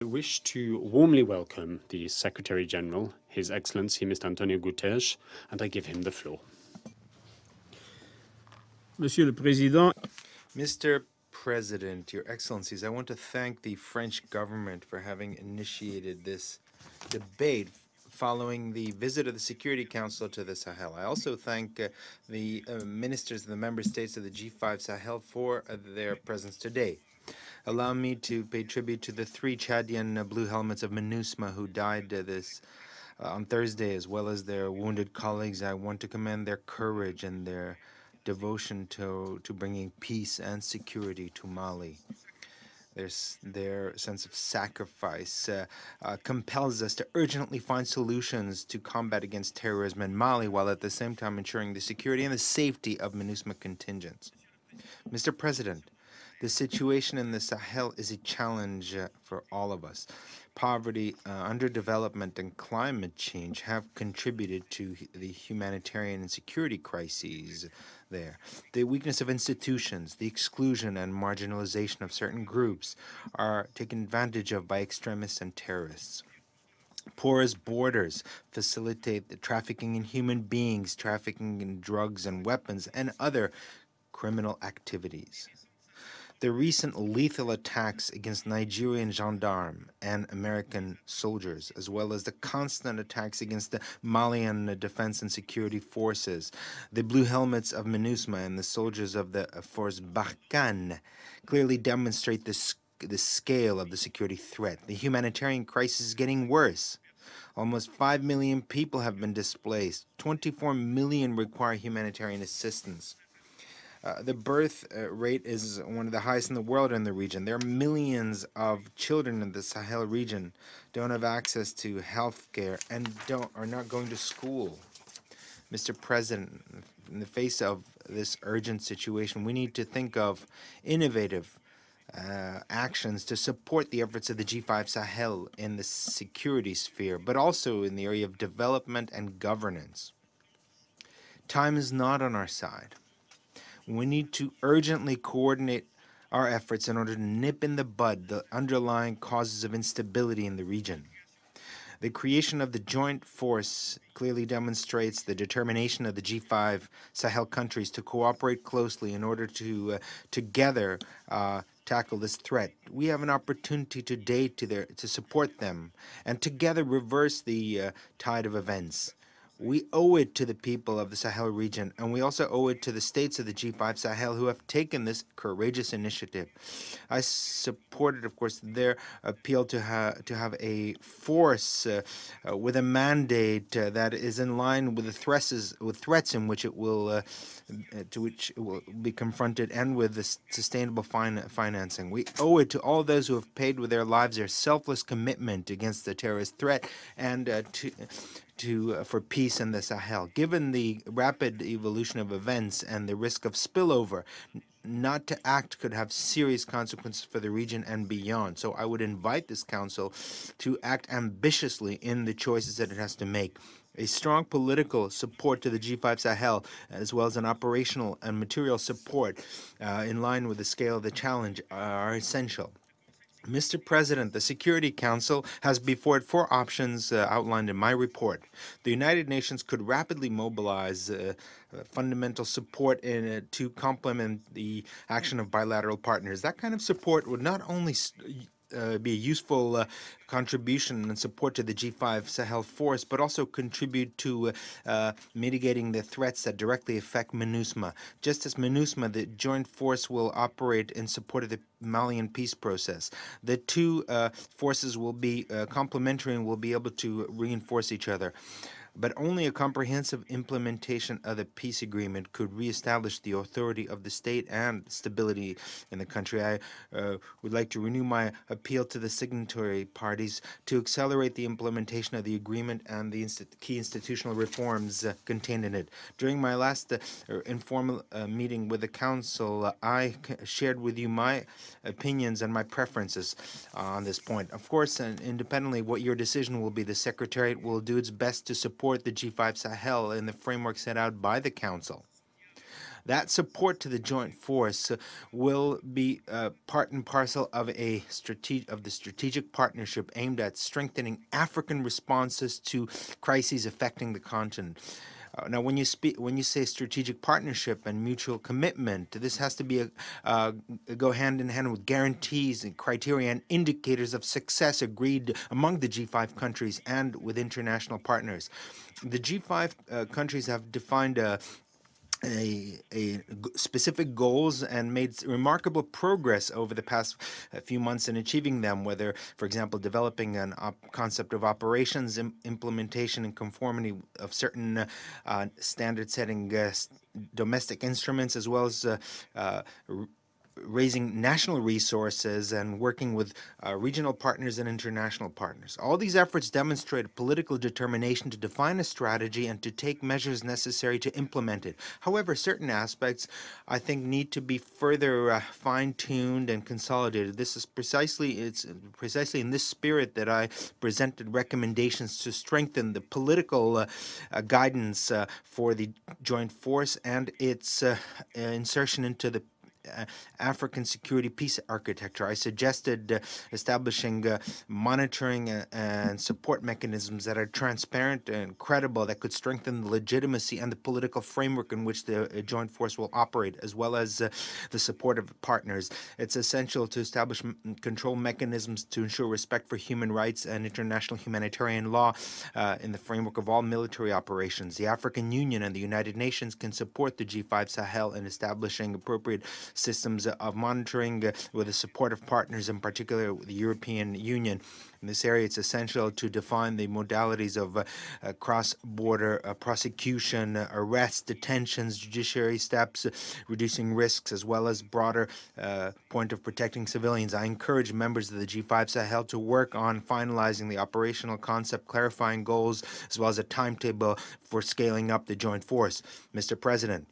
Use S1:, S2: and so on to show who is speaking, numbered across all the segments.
S1: wish to warmly welcome the Secretary-General, His Excellency Mr. António Guterres, and I give him the floor.
S2: Monsieur le Président,
S3: Mr. President, Your Excellencies, I want to thank the French government for having initiated this debate following the visit of the Security Council to the Sahel. I also thank the ministers of the member states of the G5 Sahel for their presence today. Allow me to pay tribute to the 3 Chadian blue helmets of MINUSMA who died on Thursday, as well as their wounded colleagues. I want to commend their courage and their devotion to bringing peace and security to Mali. Their sense of sacrifice compels us to urgently find solutions to combat against terrorism in Mali, while at the same time ensuring the security and the safety of MINUSMA contingents. Mr. President, the situation in the Sahel is a challenge for all of us. Poverty, underdevelopment, and climate change have contributed to the humanitarian and security crises there. The weakness of institutions, the exclusion and marginalization of certain groups are taken advantage of by extremists and terrorists. Porous borders facilitate the trafficking in human beings, trafficking in drugs and weapons, and other criminal activities. The recent lethal attacks against Nigerian gendarmes and American soldiers, as well as the constant attacks against the Malian defense and security forces, the blue helmets of MINUSMA and the soldiers of the force Barkhane, clearly demonstrate the scale of the security threat. The humanitarian crisis is getting worse. Almost 5 million people have been displaced. 24 million require humanitarian assistance. The birth rate is one of the highest in the world in the region. There are millions of children in the Sahel region don't have access to health care and are not going to school. Mr. President, in the face of this urgent situation, we need to think of innovative actions to support the efforts of the G5 Sahel in the security sphere, but also in the area of development and governance. Time is not on our side. We need to urgently coordinate our efforts in order to nip in the bud the underlying causes of instability in the region. The creation of the joint force clearly demonstrates the determination of the G5 Sahel countries to cooperate closely in order to together tackle this threat. We have an opportunity today to support them and together reverse the tide of events. We owe it to the people of the Sahel region, and we also owe it to the states of the G5 Sahel who have taken this courageous initiative. I supported, of course, their appeal to have a force with a mandate that is in line with the threats in which it will be confronted, and with the sustainable financing. We owe it to all those who have paid with their lives their selfless commitment against the terrorist threat and for peace in the Sahel. Given the rapid evolution of events and the risk of spillover, not to act could have serious consequences for the region and beyond. So I would invite this Council to act ambitiously in the choices that it has to make. A strong political support to the G5 Sahel, as well as an operational and material support in line with the scale of the challenge, are essential. Mr. President, the Security Council has before it 4 options outlined in my report. The United Nations could rapidly mobilize fundamental support to complement the action of bilateral partners. That kind of support would not only be a useful contribution and support to the G5 Sahel force, but also contribute to mitigating the threats that directly affect MINUSMA. Just as MINUSMA, the joint force will operate in support of the Malian peace process. The 2 forces will be complementary and will be able to reinforce each other. But only a comprehensive implementation of the peace agreement could reestablish the authority of the state and stability in the country. I would like to renew my appeal to the signatory parties to accelerate the implementation of the agreement and the key institutional reforms contained in it. During my last informal meeting with the Council, I shared with you my opinions and my preferences on this point. Of course, independently what your decision will be, the Secretariat will do its best to support the G5 Sahel in the framework set out by the Council. That support to the joint force will be part and parcel of the strategic partnership aimed at strengthening African responses to crises affecting the continent. Now, when you say strategic partnership and mutual commitment, this has to be go hand in hand with guarantees and criteria and indicators of success agreed among the G5 countries and with international partners. The G5 countries have defined specific goals and made remarkable progress over the past few months in achieving them, whether, for example, developing an concept of operations, implementation and conformity of certain standard-setting domestic instruments, as well as raising national resources and working with regional partners and international partners. All these efforts demonstrate political determination to define a strategy and to take measures necessary to implement it. However, certain aspects, I think, need to be further fine-tuned and consolidated. It's precisely in this spirit that I presented recommendations to strengthen the political guidance for the joint force and its insertion into the African security peace architecture. I suggested establishing monitoring and support mechanisms that are transparent and credible, that could strengthen the legitimacy and the political framework in which the joint force will operate, as well as the support of partners. It's essential to establish control mechanisms to ensure respect for human rights and international humanitarian law in the framework of all military operations. The African Union and the United Nations can support the G5 Sahel in establishing appropriate systems of monitoring with the support of partners, in particular the European Union. In this area, it's essential to define the modalities of cross-border prosecution, arrests, detentions, judiciary steps, reducing risks, as well as broader point of protecting civilians. I encourage members of the G5 Sahel to work on finalizing the operational concept, clarifying goals, as well as a timetable for scaling up the joint force. Mr. President,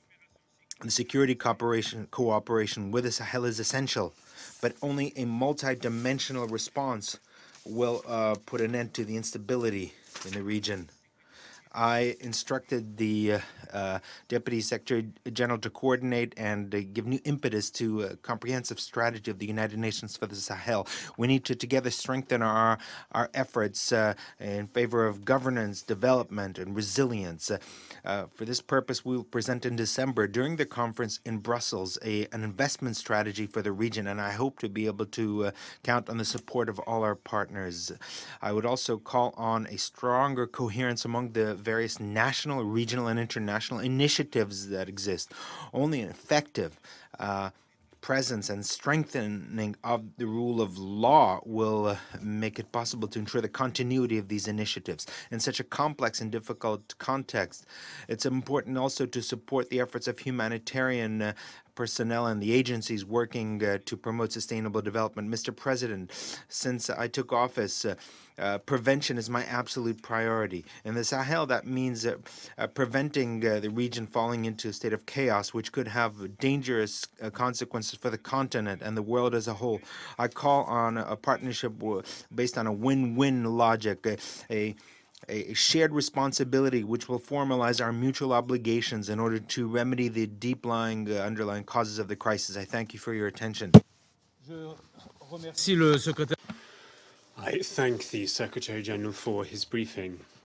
S3: the security cooperation with the Sahel is essential, but only a multi-dimensional response will put an end to the instability in the region. I instructed the Deputy Secretary-General to coordinate and give new impetus to a comprehensive strategy of the United Nations for the Sahel. We need to together strengthen our efforts in favor of governance, development, and resilience. For this purpose, we will present in December, during the conference in Brussels, an investment strategy for the region, and I hope to be able to count on the support of all our partners. I would also call on a stronger coherence among the various national, regional, and international initiatives that exist. Only an effective presence and strengthening of the rule of law will make it possible to ensure the continuity of these initiatives. In such a complex and difficult context, it's important also to support the efforts of humanitarian personnel and the agencies working to promote sustainable development. Mr. President, since I took office, prevention is my absolute priority. In the Sahel, that means preventing the region falling into a state of chaos, which could have dangerous consequences for the continent and the world as a whole. I call on a partnership based on a win-win logic, a shared responsibility which will formalize our mutual obligations in order to remedy the deep-lying underlying causes of the crisis. I thank you for your attention.
S1: I thank the Secretary-General for his briefing.